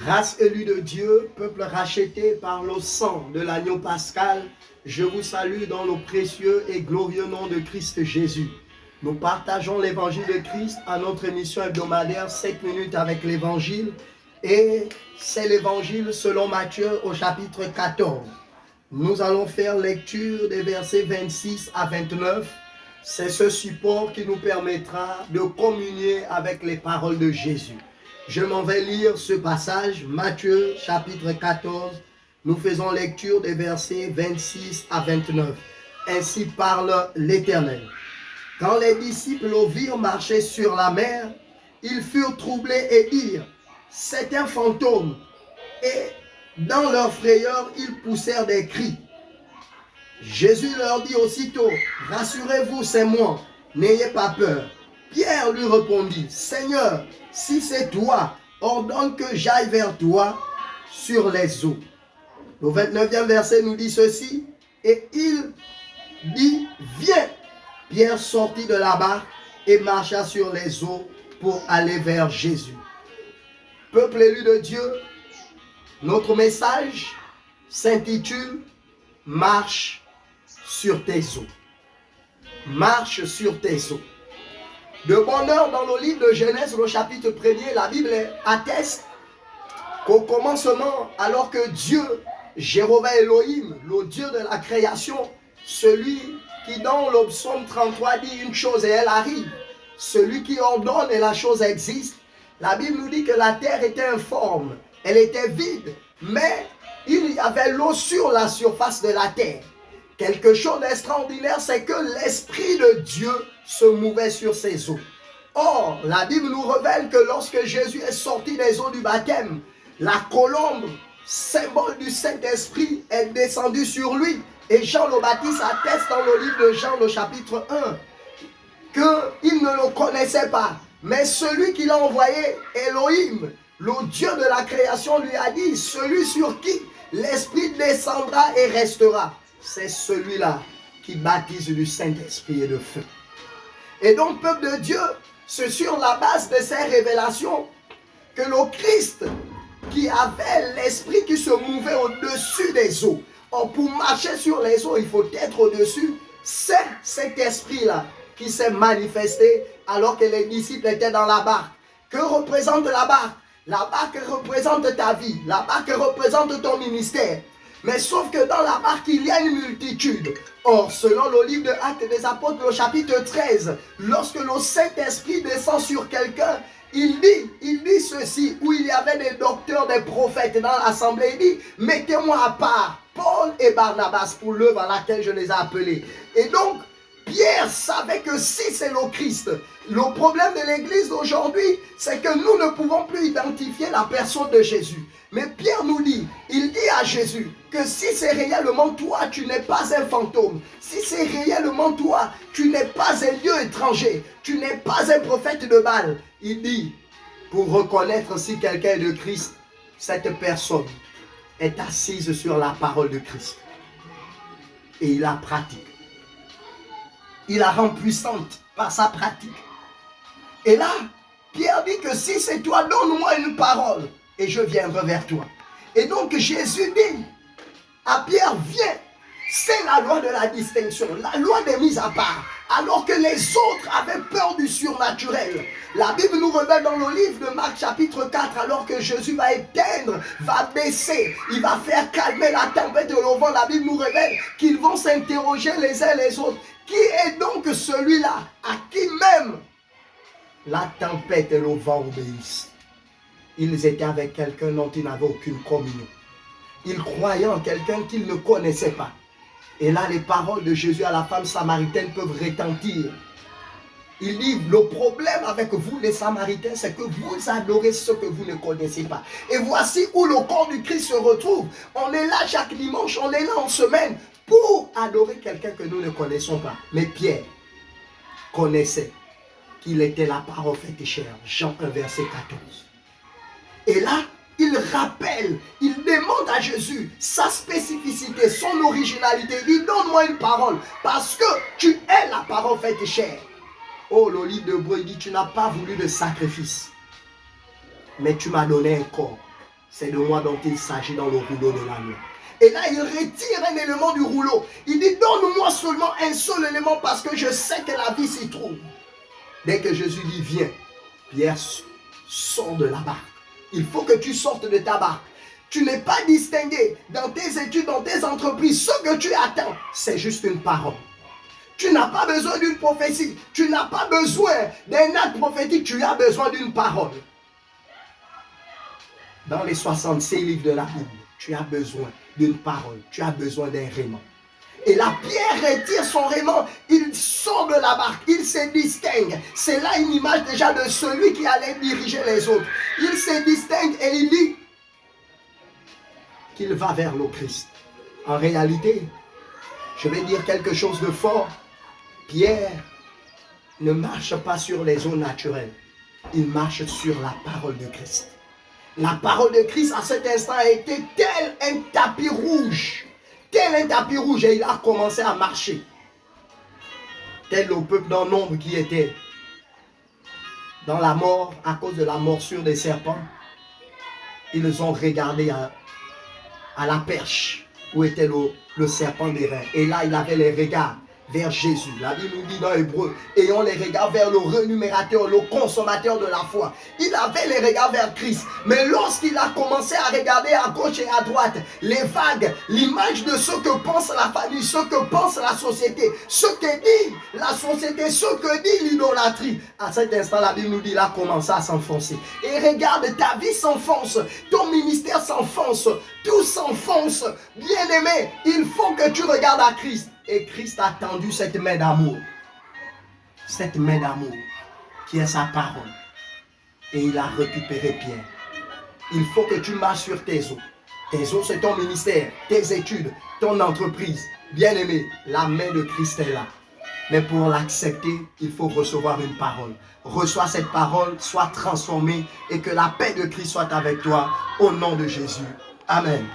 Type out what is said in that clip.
Race élue de Dieu, peuple racheté par le sang de l'agneau pascal, je vous salue dans le précieux et glorieux nom de Christ Jésus. Nous partageons l'évangile de Christ à notre émission hebdomadaire 7 minutes avec l'évangile, et c'est l'évangile selon Matthieu au chapitre 14. Nous allons faire lecture des versets 26 à 29. C'est ce support qui nous permettra de communier avec les paroles de Jésus. Je m'en vais lire ce passage, Matthieu chapitre 14. Nous faisons lecture des versets 26 à 29. Ainsi parle l'Éternel. Quand les disciples le virent marcher sur la mer, ils furent troublés et dirent, c'est un fantôme. Et dans leur frayeur, ils poussèrent des cris. Jésus leur dit aussitôt, rassurez-vous, c'est moi, n'ayez pas peur. Pierre lui répondit, Seigneur, si c'est toi, ordonne que j'aille vers toi sur les eaux. Le 29e verset nous dit ceci, et il dit, viens. Pierre sortit de la barque et marcha sur les eaux pour aller vers Jésus. Peuple élu de Dieu, notre message s'intitule « Marche sur tes eaux ». Marche sur tes eaux. De bonheur, dans le livre de Genèse, le chapitre 1er, la Bible atteste qu'au commencement, alors que Dieu, Jéhovah Elohim, le Dieu de la création, celui qui dans le psaume 33 dit une chose et elle arrive, celui qui ordonne et la chose existe, la Bible nous dit que la terre était informe, elle était vide, mais il y avait l'eau sur la surface de la terre. Quelque chose d'extraordinaire, c'est que l'Esprit de Dieu se mouvait sur ces eaux. Or, la Bible nous révèle que lorsque Jésus est sorti des eaux du baptême, la colombe, symbole du Saint-Esprit, est descendue sur lui. Et Jean le Baptiste atteste dans le livre de Jean, le chapitre 1, qu'il ne le connaissait pas. Mais celui qui l'a envoyé, Elohim, le Dieu de la création, lui a dit, celui sur qui l'Esprit descendra et restera. C'est celui-là qui baptise du Saint-Esprit et de feu. Et donc, peuple de Dieu, c'est sur la base de ces révélations que le Christ, qui avait l'Esprit qui se mouvait au-dessus des eaux. Or, pour marcher sur les eaux, il faut être au-dessus. C'est cet esprit-là qui s'est manifesté alors que les disciples étaient dans la barque. Que représente la barque? La barque représente ta vie. La barque représente ton ministère. Mais sauf que dans la barque, il y a une multitude. Or, selon le livre de Actes des Apôtres, le chapitre 13, lorsque le Saint-Esprit descend sur quelqu'un, il dit ceci, où il y avait des docteurs, des prophètes dans l'assemblée, il dit, mettez-moi à part Paul et Barnabas pour l'œuvre à laquelle je les ai appelés. Et donc, Pierre savait que si c'est le Christ, le problème de l'église d'aujourd'hui, c'est que nous ne pouvons plus identifier la personne de Jésus. Mais Pierre nous dit, il dit à Jésus que si c'est réellement toi, tu n'es pas un fantôme. Si c'est réellement toi, tu n'es pas un dieu étranger. Tu n'es pas un prophète de Baal. Il dit, pour reconnaître si quelqu'un est de Christ, cette personne est assise sur la parole de Christ. Et il la pratique. Il la rend puissante par sa pratique. Et là, Pierre dit que si c'est toi, donne-moi une parole et je viendrai vers toi. Et donc Jésus dit à Pierre, viens. C'est la loi de la distinction, la loi des mises à part. Alors que les autres avaient peur du surnaturel. La Bible nous révèle dans le livre de Marc chapitre 4, alors que Jésus va éteindre, va baisser, il va faire calmer la tempête et le vent. La Bible nous révèle qu'ils vont s'interroger les uns les autres. Qui est donc celui-là à qui même la tempête et le vent obéissent? Ils étaient avec quelqu'un dont ils n'avaient aucune communion. Ils croyaient en quelqu'un qu'ils ne connaissaient pas. Et là, les paroles de Jésus à la femme samaritaine peuvent retentir. Il dit, le problème avec vous, les Samaritains, c'est que vous adorez ce que vous ne connaissez pas. Et voici où le corps du Christ se retrouve. On est là chaque dimanche, on est là en semaine pour adorer quelqu'un que nous ne connaissons pas. Mais Pierre connaissait qu'il était la parole faite chair. Jean 1, verset 14. Et là, il rappelle, il demande à Jésus sa spécificité, son originalité. Il dit, donne-moi une parole, parce que tu es la parole faite chair. Oh, le livre d'Hébreux dit, tu n'as pas voulu de sacrifice, mais tu m'as donné un corps. C'est de moi dont il s'agit dans le rouleau de l'agneau. Et là, il retire un élément du rouleau. Il dit, donne-moi seulement un seul élément parce que je sais que la vie s'y trouve. Dès que Jésus dit, viens, Pierre sort de la barque. Il faut que tu sortes de ta barque. Tu n'es pas distingué dans tes études, dans tes entreprises. Ce que tu attends, c'est juste une parole. Tu n'as pas besoin d'une prophétie. Tu n'as pas besoin d'un acte prophétique. Tu as besoin d'une parole. Dans les 66 livres de la Bible, tu as besoin d'une parole. Tu as besoin d'un raiment. Et la Pierre retire son raiment. Il sort de la barque. Il se distingue. C'est là une image déjà de celui qui allait diriger les autres. Il se distingue et il dit qu'il va vers le Christ. En réalité, je vais dire quelque chose de fort. Pierre ne marche pas sur les eaux naturelles. Il marche sur la parole de Christ. La parole de Christ à cet instant a été tel un tapis rouge. Tel un tapis rouge. Et il a commencé à marcher. Tel le peuple dans nombre qui était dans la mort à cause de la morsure des serpents. Ils ont regardé à la perche où était le serpent d'airain. Et là, il avait les regards vers Jésus. La Bible nous dit dans Hébreu, ayant les regards vers le renumérateur, le consommateur de la foi. Il avait les regards vers Christ. Mais lorsqu'il a commencé à regarder à gauche et à droite, les vagues, l'image de ce que pense la famille, ce que pense la société, ce que dit la société, ce que dit l'idolâtrie, à cet instant, la Bible nous dit, il a commencé à s'enfoncer. Et regarde, ta vie s'enfonce, ton ministère s'enfonce, tout s'enfonce. Bien-aimé, il faut que tu regardes à Christ. Et Christ a tendu cette main d'amour. Cette main d'amour qui est sa parole. Et il a récupéré Pierre. Il faut que tu marches sur tes os. Tes os, c'est ton ministère, tes études, ton entreprise. Bien-aimé, la main de Christ est là. Mais pour l'accepter, il faut recevoir une parole. Reçois cette parole, sois transformé et que la paix de Christ soit avec toi au nom de Jésus. Amen.